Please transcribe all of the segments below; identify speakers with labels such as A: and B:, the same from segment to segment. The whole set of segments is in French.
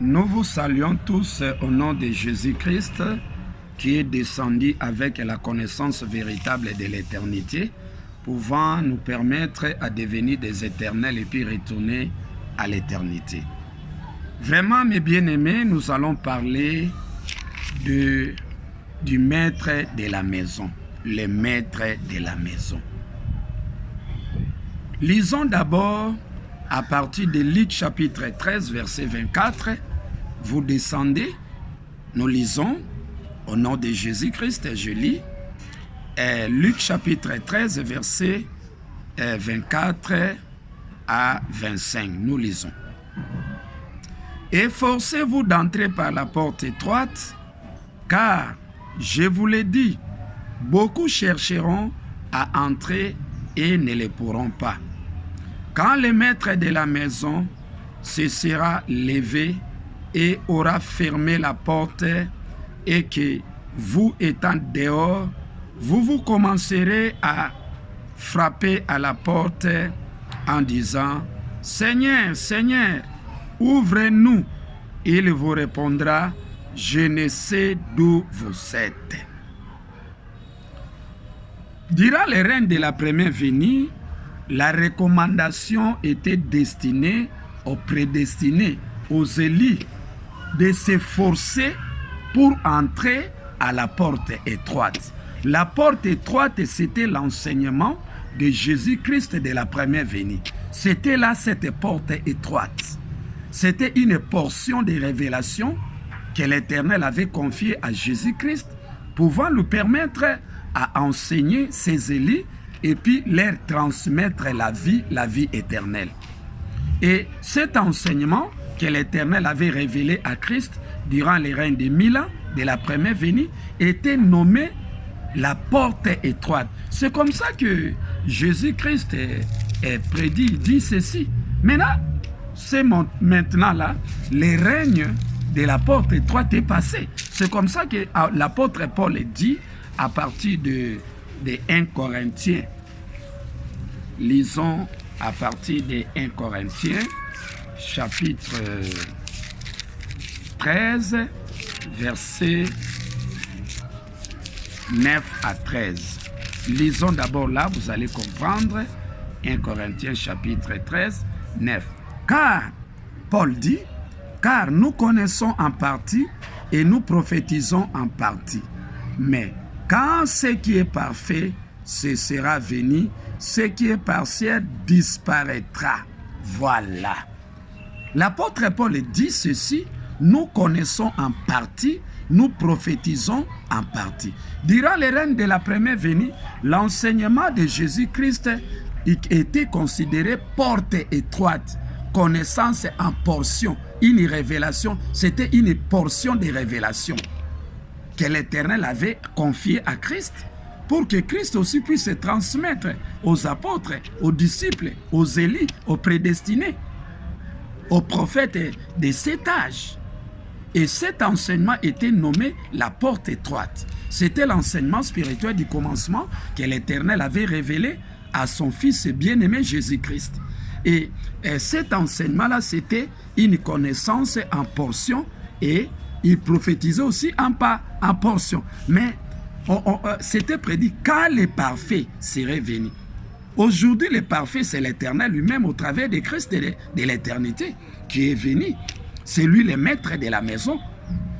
A: Nous vous saluons tous au nom de Jésus-Christ qui est descendu avec la connaissance véritable de l'éternité, pouvant nous permettre à devenir des éternels et puis retourner à l'éternité. Vraiment, mes bien-aimés, nous allons parler du maître de la maison, le maître de la maison. Lisons d'abord à partir de Luc chapitre 13, verset 24. Vous descendez, nous lisons au nom de Jésus-Christ, je lis Luc chapitre 13, verset 24 à 25. Nous lisons. Efforcez-vous d'entrer par la porte étroite, car, je vous l'ai dit, beaucoup chercheront à entrer et ne le pourront pas. Quand le maître de la maison se sera levé et aura fermé la porte, et que vous étant dehors, vous commencerez à frapper à la porte en disant « Seigneur, Seigneur, ouvre-nous » Il vous répondra « Je ne sais d'où vous êtes. » Durant les règnes de la première venue, la recommandation était destinée aux prédestinés, aux élus, de s'efforcer pour entrer à la porte étroite. La porte étroite, c'était l'enseignement de Jésus-Christ de la première venue. C'était là cette porte étroite. C'était une portion de révélation que l'Éternel avait confiée à Jésus-Christ, pouvant lui permettre à enseigner ses élus et puis leur transmettre la vie éternelle. Et cet enseignement que l'Éternel avait révélé à Christ durant les règnes de 1000 ans de la première venue était nommé la porte étroite. C'est comme ça que Jésus-Christ est prédit, il dit ceci. Maintenant là, le règne de la porte étroite est passé. C'est comme ça que l'apôtre Paul dit à partir de 1 Corinthiens. Lisons à partir de 1 Corinthiens, chapitre 13, versets 9 à 13. Lisons d'abord là, vous allez comprendre. 1 Corinthiens, chapitre 13, 9. Car, Paul dit, car nous connaissons en partie et nous prophétisons en partie. Mais quand ce qui est parfait ce sera venu, ce qui est partiel disparaîtra. Voilà. L'apôtre Paul dit ceci, nous connaissons en partie, nous prophétisons en partie. Durant les règnes de la première venue, l'enseignement de Jésus-Christ était considéré porte étroite, connaissance en portion, une révélation, c'était une portion de révélation que l'Éternel avait confiée à Christ, pour que Christ aussi puisse se transmettre aux apôtres, aux disciples, aux élus, aux prédestinés, aux prophètes de cet âge. Et cet enseignement était nommé la porte étroite. C'était l'enseignement spirituel du commencement que l'Éternel avait révélé à son Fils bien-aimé Jésus-Christ. Et cet enseignement-là, c'était une connaissance en portion et il prophétisait aussi en portion. Mais c'était prédit quand le parfait serait venu. Aujourd'hui, le parfait, c'est l'Éternel lui-même au travers de Christ de l'éternité qui est venu. C'est lui le maître de la maison.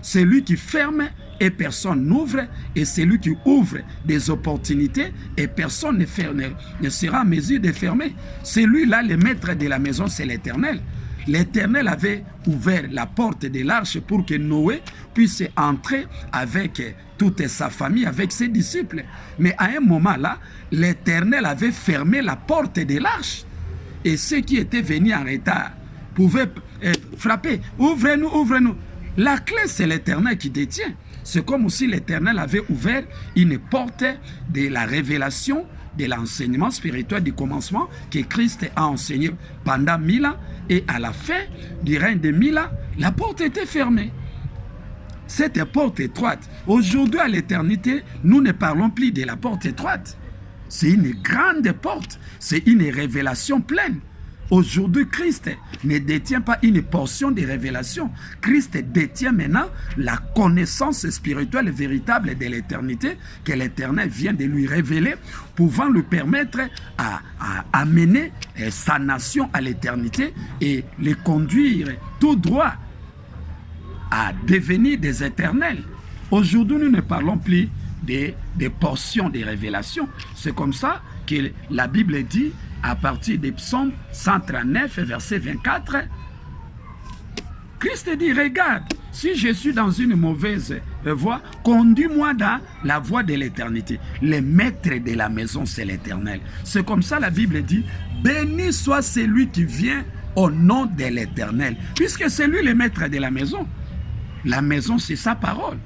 A: C'est lui qui ferme et personne n'ouvre. Et c'est lui qui ouvre des opportunités et personne ne sera en mesure de fermer. C'est lui là, le maître de la maison, c'est l'Éternel. L'Éternel avait ouvert la porte de l'arche pour que Noé puisse entrer avec toute sa famille, avec ses disciples. Mais à un moment là, l'Éternel avait fermé la porte de l'arche. Et ceux qui étaient venus en retard pouvaient frapper. Ouvrez-nous, ouvrez-nous. La clé, c'est l'Éternel qui détient. C'est comme si l'Éternel avait ouvert une porte de la révélation, de l'enseignement spirituel du commencement que Christ a enseigné pendant 1000 ans. Et à la fin du règne de 1000 ans, la porte était fermée. Cette porte étroite, aujourd'hui à l'éternité, nous ne parlons plus de la porte étroite. C'est une grande porte, c'est une révélation pleine. Aujourd'hui, Christ ne détient pas une portion de révélation. Christ détient maintenant la connaissance spirituelle véritable de l'éternité que l'Éternel vient de lui révéler, pouvant lui permettre à amener sa nation à l'éternité et les conduire tout droit à devenir des éternels. Aujourd'hui, nous ne parlons plus des portions de révélation. C'est comme ça que la Bible dit, à partir des psaumes 139, verset 24, Christ dit, regarde, si je suis dans une mauvaise voie, conduis-moi dans la voie de l'éternité. Le maître de la maison, c'est l'Éternel. C'est comme ça la Bible dit, béni soit celui qui vient au nom de l'Éternel, puisque c'est lui le maître de la maison. La maison, c'est sa parole.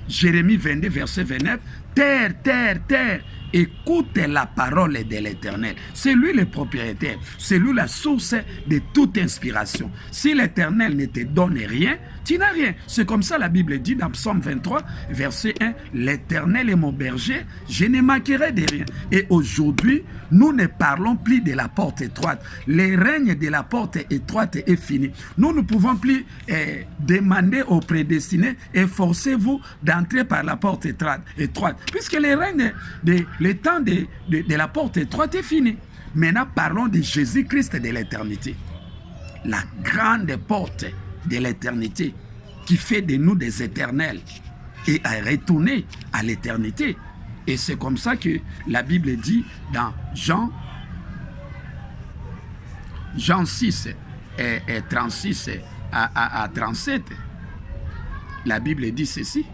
A: Jérémie 22, verset 29, terre, terre, terre, écoute la parole de l'Éternel. C'est lui le propriétaire, c'est lui la source de toute inspiration. Si l'Éternel ne te donne rien, tu n'as rien. C'est comme ça la Bible dit dans Psaume 23, verset 1, l'Éternel est mon berger, je ne manquerai de rien. Et aujourd'hui, nous ne parlons plus de la porte étroite. Le règne de la porte étroite est fini. Nous ne pouvons plus demander aux prédestinés, efforcez-vous d'entrer par la porte étroite, puisque le règne, le temps de la porte étroite est fini. Maintenant, parlons de Jésus-Christ de l'éternité. La grande porte de l'éternité qui fait de nous des éternels et à retourner à l'éternité. Et c'est comme ça que la Bible dit dans Jean 6 et 36 à 37, la Bible dit ceci.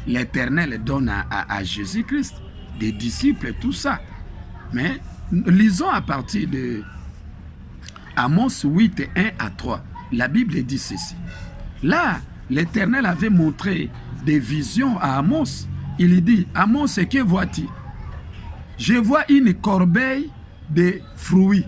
A: L'Éternel donne à Jésus-Christ des disciples, tout ça. Mais lisons à partir de Amos 8, 1 à 3. La Bible dit ceci. Là, l'Éternel avait montré des visions à Amos. Il dit, Amos, que vois-tu? Je vois une corbeille de fruits.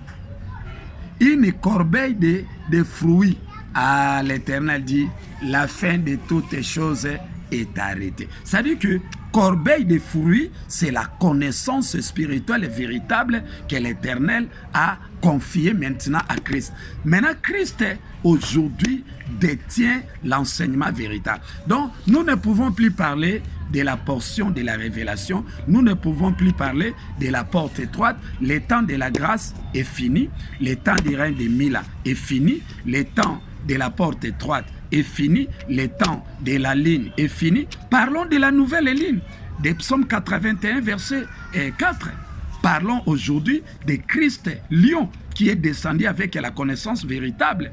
A: Une corbeille de fruits. Ah, l'Éternel dit, la fin de toutes choses est arrêtée. Ça veut dire que corbeille de fruits, c'est la connaissance spirituelle véritable que l'Éternel a confiée maintenant à Christ. Maintenant, Christ, aujourd'hui, détient l'enseignement véritable. Donc, nous ne pouvons plus parler de la portion de la révélation. Nous ne pouvons plus parler de la porte étroite. Le temps de la grâce est fini. Le temps du règne de 1000 ans est fini. Le temps de la porte étroite est fini. Le temps de la ligne est fini. Parlons de la nouvelle ligne, des psaumes 81, verset 4. Parlons aujourd'hui de Christ, lion, qui est descendu avec la connaissance véritable.